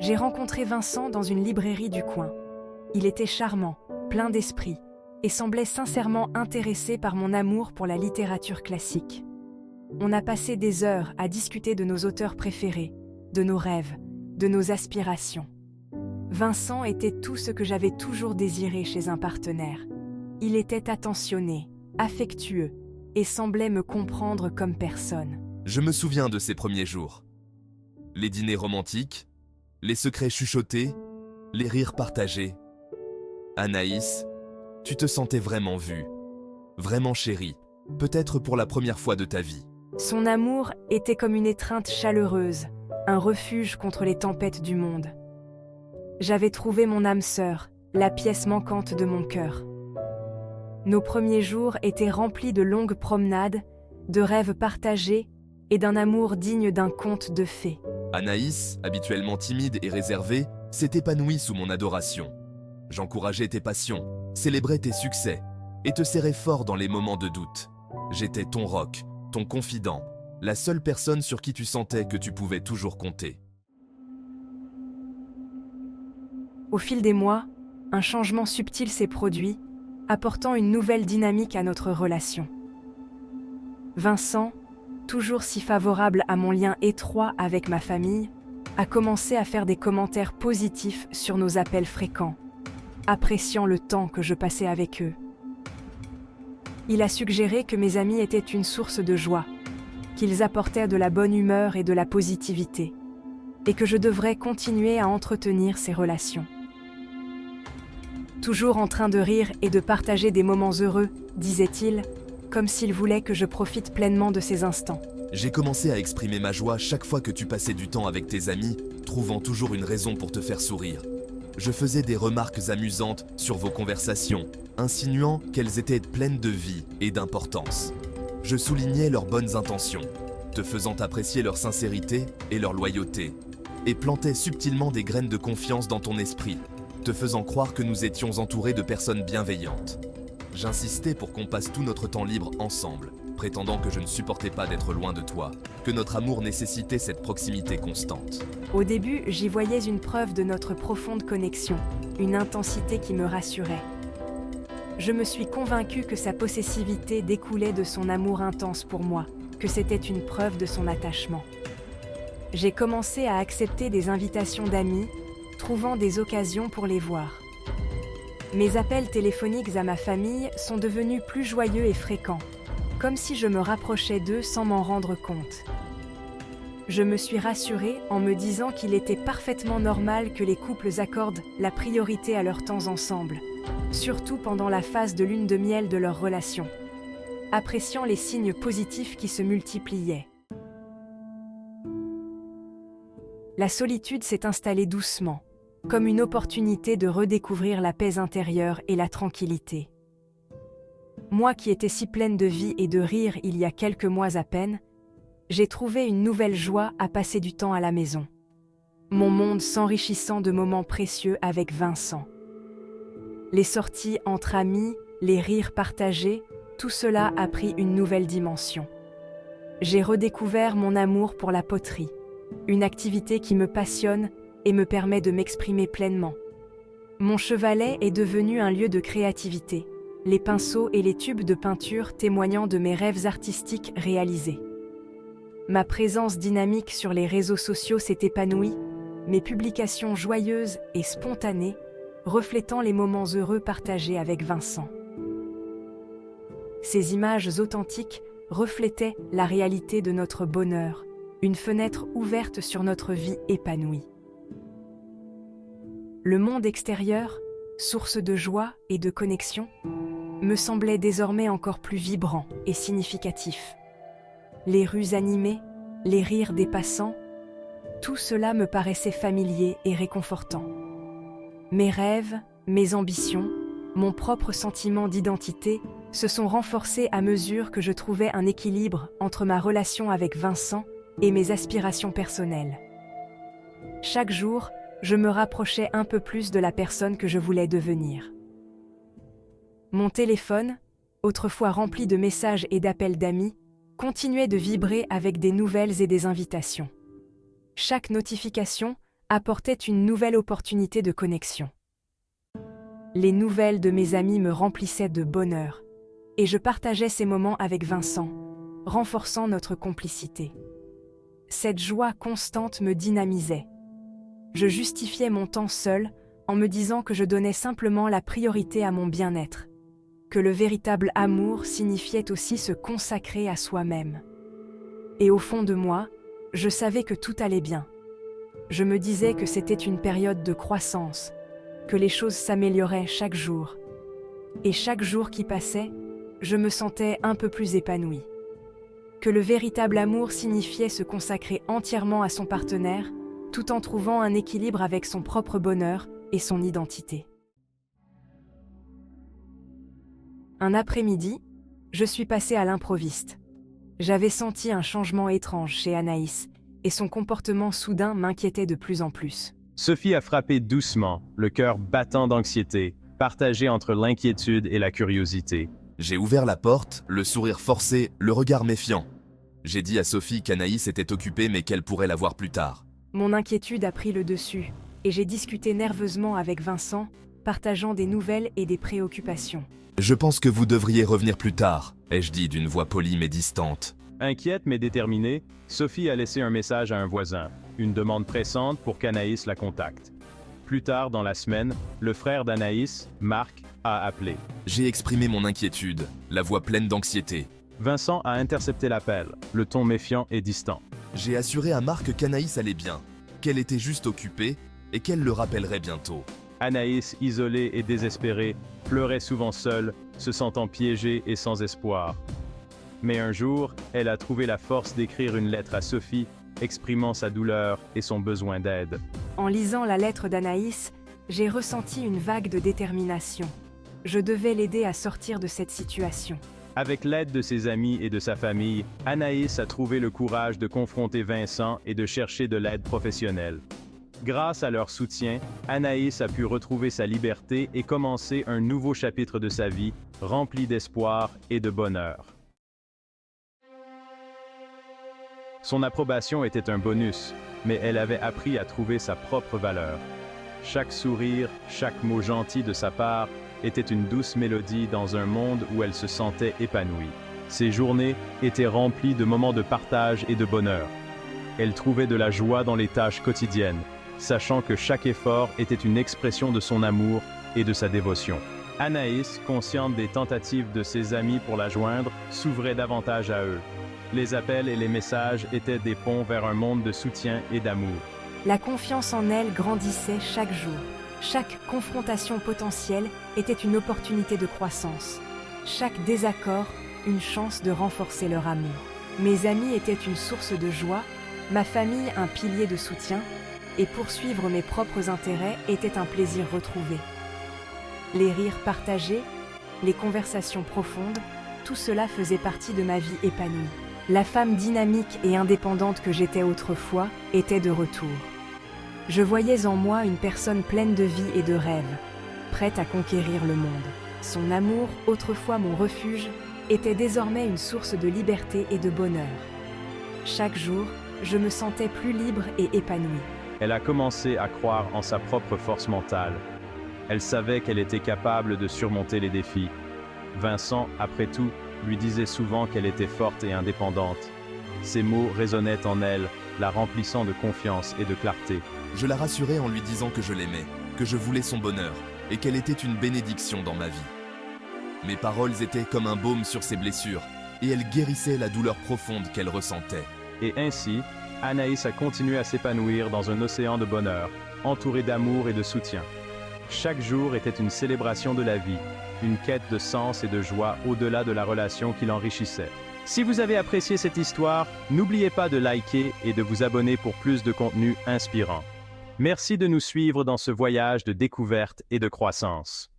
J'ai rencontré Vincent dans une librairie du coin. Il était charmant, plein d'esprit, et semblait sincèrement intéressé par mon amour pour la littérature classique. On a passé des heures à discuter de nos auteurs préférés, de nos rêves, de nos aspirations. Vincent était tout ce que j'avais toujours désiré chez un partenaire. Il était attentionné, affectueux, et semblait me comprendre comme personne. Je me souviens de ces premiers jours. Les dîners romantiques, les secrets chuchotés, les rires partagés. Anaïs, tu te sentais vraiment vue, vraiment chérie, peut-être pour la première fois de ta vie. Son amour était comme une étreinte chaleureuse, un refuge contre les tempêtes du monde. J'avais trouvé mon âme sœur, la pièce manquante de mon cœur. Nos premiers jours étaient remplis de longues promenades, de rêves partagés et d'un amour digne d'un conte de fées. Anaïs, habituellement timide et réservée, s'est épanouie sous mon adoration. J'encourageais tes passions, célébrais tes succès et te serrais fort dans les moments de doute. J'étais ton roc, ton confident, la seule personne sur qui tu sentais que tu pouvais toujours compter. Au fil des mois, un changement subtil s'est produit, apportant une nouvelle dynamique à notre relation. Vincent, toujours si favorable à mon lien étroit avec ma famille, a commencé à faire des commentaires positifs sur nos appels fréquents, appréciant le temps que je passais avec eux. Il a suggéré que mes amis étaient une source de joie, qu'ils apportaient de la bonne humeur et de la positivité, et que je devrais continuer à entretenir ces relations. Toujours en train de rire et de partager des moments heureux, disait-il, comme s'il voulait que je profite pleinement de ces instants. J'ai commencé à exprimer ma joie chaque fois que tu passais du temps avec tes amis, trouvant toujours une raison pour te faire sourire. Je faisais des remarques amusantes sur vos conversations, insinuant qu'elles étaient pleines de vie et d'importance. Je soulignais leurs bonnes intentions, te faisant apprécier leur sincérité et leur loyauté, et plantais subtilement des graines de confiance dans ton esprit, te faisant croire que nous étions entourés de personnes bienveillantes. J'insistais pour qu'on passe tout notre temps libre ensemble, prétendant que je ne supportais pas d'être loin de toi, que notre amour nécessitait cette proximité constante. Au début, j'y voyais une preuve de notre profonde connexion, une intensité qui me rassurait. Je me suis convaincue que sa possessivité découlait de son amour intense pour moi, que c'était une preuve de son attachement. J'ai commencé à accepter des invitations d'amis, trouvant des occasions pour les voir. Mes appels téléphoniques à ma famille sont devenus plus joyeux et fréquents, comme si je me rapprochais d'eux sans m'en rendre compte. Je me suis rassurée en me disant qu'il était parfaitement normal que les couples accordent la priorité à leur temps ensemble, surtout pendant la phase de lune de miel de leur relation, appréciant les signes positifs qui se multipliaient. La solitude s'est installée doucement, comme une opportunité de redécouvrir la paix intérieure et la tranquillité. Moi qui étais si pleine de vie et de rire il y a quelques mois à peine, j'ai trouvé une nouvelle joie à passer du temps à la maison. Mon monde s'enrichissant de moments précieux avec Vincent. Les sorties entre amis, les rires partagés, tout cela a pris une nouvelle dimension. J'ai redécouvert mon amour pour la poterie, une activité qui me passionne et me permet de m'exprimer pleinement. Mon chevalet est devenu un lieu de créativité, les pinceaux et les tubes de peinture témoignant de mes rêves artistiques réalisés. Ma présence dynamique sur les réseaux sociaux s'est épanouie, mes publications joyeuses et spontanées, reflétant les moments heureux partagés avec Vincent. Ces images authentiques reflétaient la réalité de notre bonheur, une fenêtre ouverte sur notre vie épanouie. Le monde extérieur, source de joie et de connexion, me semblait désormais encore plus vibrant et significatif. Les rues animées, les rires des passants, tout cela me paraissait familier et réconfortant. Mes rêves, mes ambitions, mon propre sentiment d'identité se sont renforcés à mesure que je trouvais un équilibre entre ma relation avec Vincent et mes aspirations personnelles. Chaque jour, je me rapprochais un peu plus de la personne que je voulais devenir. Mon téléphone, autrefois rempli de messages et d'appels d'amis, continuait de vibrer avec des nouvelles et des invitations. Chaque notification apportait une nouvelle opportunité de connexion. Les nouvelles de mes amis me remplissaient de bonheur, et je partageais ces moments avec Vincent, renforçant notre complicité. Cette joie constante me dynamisait. Je justifiais mon temps seul en me disant que je donnais simplement la priorité à mon bien-être, que le véritable amour signifiait aussi se consacrer à soi-même. Et au fond de moi, je savais que tout allait bien. Je me disais que c'était une période de croissance, que les choses s'amélioraient chaque jour. Et chaque jour qui passait, je me sentais un peu plus épanouie. Que le véritable amour signifiait se consacrer entièrement à son partenaire, tout en trouvant un équilibre avec son propre bonheur et son identité. Un après-midi, je suis passée à l'improviste. J'avais senti un changement étrange chez Anaïs, et son comportement soudain m'inquiétait de plus en plus. Sophie a frappé doucement, le cœur battant d'anxiété, partagé entre l'inquiétude et la curiosité. J'ai ouvert la porte, le sourire forcé, le regard méfiant. J'ai dit à Sophie qu'Anaïs était occupée mais qu'elle pourrait la voir plus tard. Mon inquiétude a pris le dessus, et j'ai discuté nerveusement avec Vincent, partageant des nouvelles et des préoccupations. Je pense que vous devriez revenir plus tard, ai-je dit d'une voix polie mais distante. Inquiète mais déterminée, Sophie a laissé un message à un voisin, une demande pressante pour qu'Anaïs la contacte. Plus tard dans la semaine, le frère d'Anaïs, Marc, a appelé. J'ai exprimé mon inquiétude, la voix pleine d'anxiété. Vincent a intercepté l'appel, le ton méfiant et distant. J'ai assuré à Marc qu'Anaïs allait bien, qu'elle était juste occupée et qu'elle le rappellerait bientôt. Anaïs, isolée et désespérée, pleurait souvent seule, se sentant piégée et sans espoir. Mais un jour, elle a trouvé la force d'écrire une lettre à Sophie, exprimant sa douleur et son besoin d'aide. En lisant la lettre d'Anaïs, j'ai ressenti une vague de détermination. Je devais l'aider à sortir de cette situation. Avec l'aide de ses amis et de sa famille, Anaïs a trouvé le courage de confronter Vincent et de chercher de l'aide professionnelle. Grâce à leur soutien, Anaïs a pu retrouver sa liberté et commencer un nouveau chapitre de sa vie, rempli d'espoir et de bonheur. Son approbation était un bonus, mais elle avait appris à trouver sa propre valeur. Chaque sourire, chaque mot gentil de sa part était une douce mélodie dans un monde où elle se sentait épanouie. Ses journées étaient remplies de moments de partage et de bonheur. Elle trouvait de la joie dans les tâches quotidiennes, sachant que chaque effort était une expression de son amour et de sa dévotion. Anaïs, consciente des tentatives de ses amis pour la joindre, s'ouvrait davantage à eux. Les appels et les messages étaient des ponts vers un monde de soutien et d'amour. La confiance en elle grandissait chaque jour. Chaque confrontation potentielle était une opportunité de croissance. Chaque désaccord, une chance de renforcer leur amour. Mes amis étaient une source de joie, ma famille un pilier de soutien, et poursuivre mes propres intérêts était un plaisir retrouvé. Les rires partagés, les conversations profondes, tout cela faisait partie de ma vie épanouie. La femme dynamique et indépendante que j'étais autrefois était de retour. Je voyais en moi une personne pleine de vie et de rêves, prête à conquérir le monde. Son amour, autrefois mon refuge, était désormais une source de liberté et de bonheur. Chaque jour, je me sentais plus libre et épanouie. Elle a commencé à croire en sa propre force mentale. Elle savait qu'elle était capable de surmonter les défis. Vincent, après tout, lui disait souvent qu'elle était forte et indépendante. Ces mots résonnaient en elle, la remplissant de confiance et de clarté. Je la rassurais en lui disant que je l'aimais, que je voulais son bonheur, et qu'elle était une bénédiction dans ma vie. Mes paroles étaient comme un baume sur ses blessures, et elles guérissaient la douleur profonde qu'elle ressentait. Et ainsi, Anaïs a continué à s'épanouir dans un océan de bonheur, entourée d'amour et de soutien. Chaque jour était une célébration de la vie, une quête de sens et de joie au-delà de la relation qui l'enrichissait. Si vous avez apprécié cette histoire, n'oubliez pas de liker et de vous abonner pour plus de contenu inspirant. Merci de nous suivre dans ce voyage de découverte et de croissance.